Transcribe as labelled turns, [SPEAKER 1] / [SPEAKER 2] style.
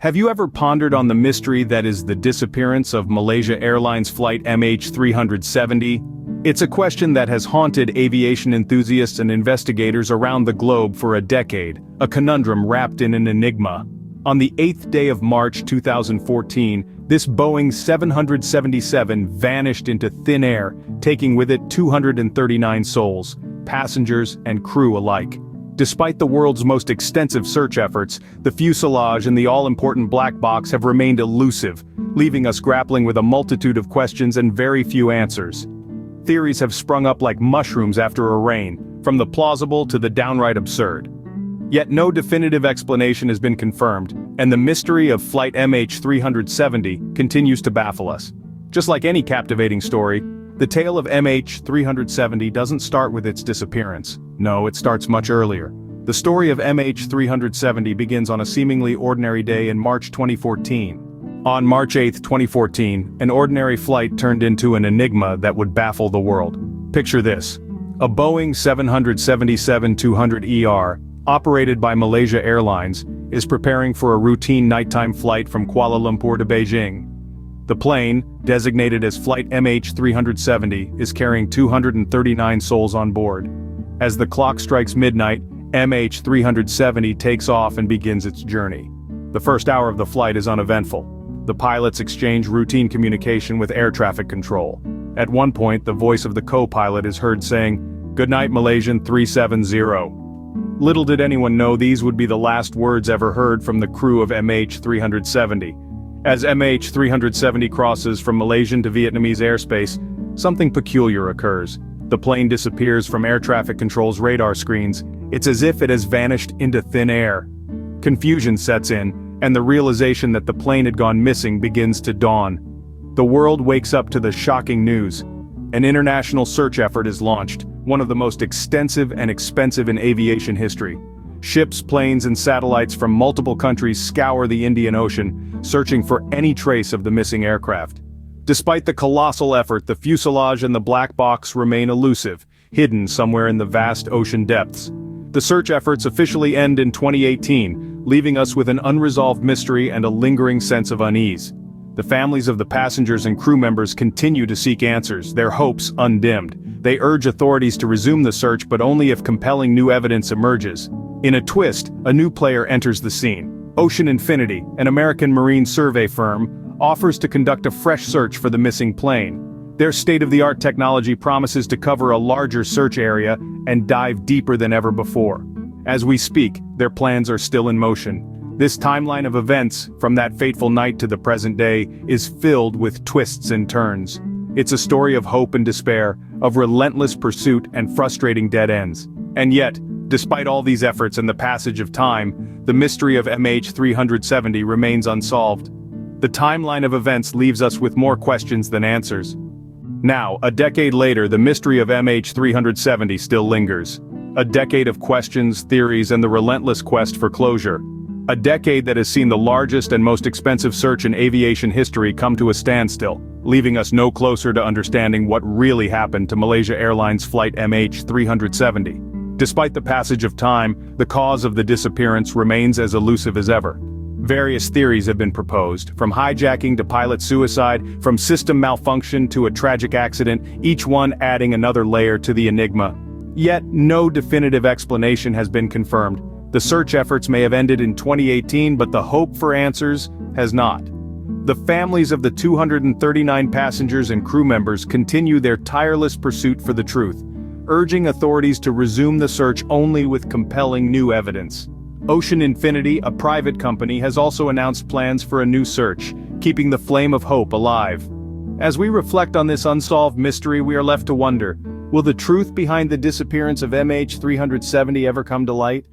[SPEAKER 1] Have you ever pondered on the mystery that is the disappearance of Malaysia Airlines flight MH370? It's a question that has haunted aviation enthusiasts and investigators around the globe for a decade, a conundrum wrapped in an enigma. On the 8th day of March 2014, this Boeing 777 vanished into thin air, taking with it 239 souls, passengers and crew alike. Despite the world's most extensive search efforts, the fuselage and the all-important black box have remained elusive, leaving us grappling with a multitude of questions and very few answers. Theories have sprung up like mushrooms after a rain, from the plausible to the downright absurd. Yet no definitive explanation has been confirmed, and the mystery of flight MH370 continues to baffle us. Just like any captivating story, the tale of MH370 doesn't start with its disappearance. No, it starts much earlier. The story of MH370 begins on a seemingly ordinary day in March 2014. On March 8, 2014, an ordinary flight turned into an enigma that would baffle the world. Picture this. A Boeing 777-200ER, operated by Malaysia Airlines, is preparing for a routine nighttime flight from Kuala Lumpur to Beijing. The plane, designated as Flight MH370, is carrying 239 souls on board. As the clock strikes midnight, MH370 takes off and begins its journey. The first hour of the flight is uneventful. The pilots exchange routine communication with air traffic control. At one point, the voice of the co-pilot is heard saying, "Good night, Malaysian 370. Little did anyone know these would be the last words ever heard from the crew of MH370. As MH370 crosses from Malaysian to Vietnamese airspace, something peculiar occurs. The plane disappears from air traffic control's radar screens. It's as if it has vanished into thin air. Confusion sets in, and the realization that the plane had gone missing begins to dawn. The world wakes up to the shocking news. An international search effort is launched, one of the most extensive and expensive in aviation history. Ships, planes, and satellites from multiple countries scour the Indian Ocean, searching for any trace of the missing aircraft. Despite the colossal effort, the fuselage and the black box remain elusive, hidden somewhere in the vast ocean depths. The search efforts officially end in 2018, leaving us with an unresolved mystery and a lingering sense of unease. The families of the passengers and crew members continue to seek answers, their hopes undimmed. They urge authorities to resume the search, but only if compelling new evidence emerges. In a twist, a new player enters the scene. Ocean Infinity, an American marine survey firm, offers to conduct a fresh search for the missing plane. Their state-of-the-art technology promises to cover a larger search area and dive deeper than ever before. As we speak, their plans are still in motion. This timeline of events, from that fateful night to the present day, is filled with twists and turns. It's a story of hope and despair, of relentless pursuit and frustrating dead ends. And yet, despite all these efforts and the passage of time, the mystery of MH370 remains unsolved. The timeline of events leaves us with more questions than answers. Now, a decade later, the mystery of MH370 still lingers. A decade of questions, theories, and the relentless quest for closure. A decade that has seen the largest and most expensive search in aviation history come to a standstill, leaving us no closer to understanding what really happened to Malaysia Airlines flight MH370. Despite the passage of time, the cause of the disappearance remains as elusive as ever. Various theories have been proposed, from hijacking to pilot suicide, from system malfunction to a tragic accident, each one adding another layer to the enigma. Yet, no definitive explanation has been confirmed. The search efforts may have ended in 2018, but the hope for answers has not. The families of the 239 passengers and crew members continue their tireless pursuit for the truth, urging authorities to resume the search only with compelling new evidence. Ocean Infinity, a private company, has also announced plans for a new search, keeping the flame of hope alive. As we reflect on this unsolved mystery, we are left to wonder, will the truth behind the disappearance of MH370 ever come to light?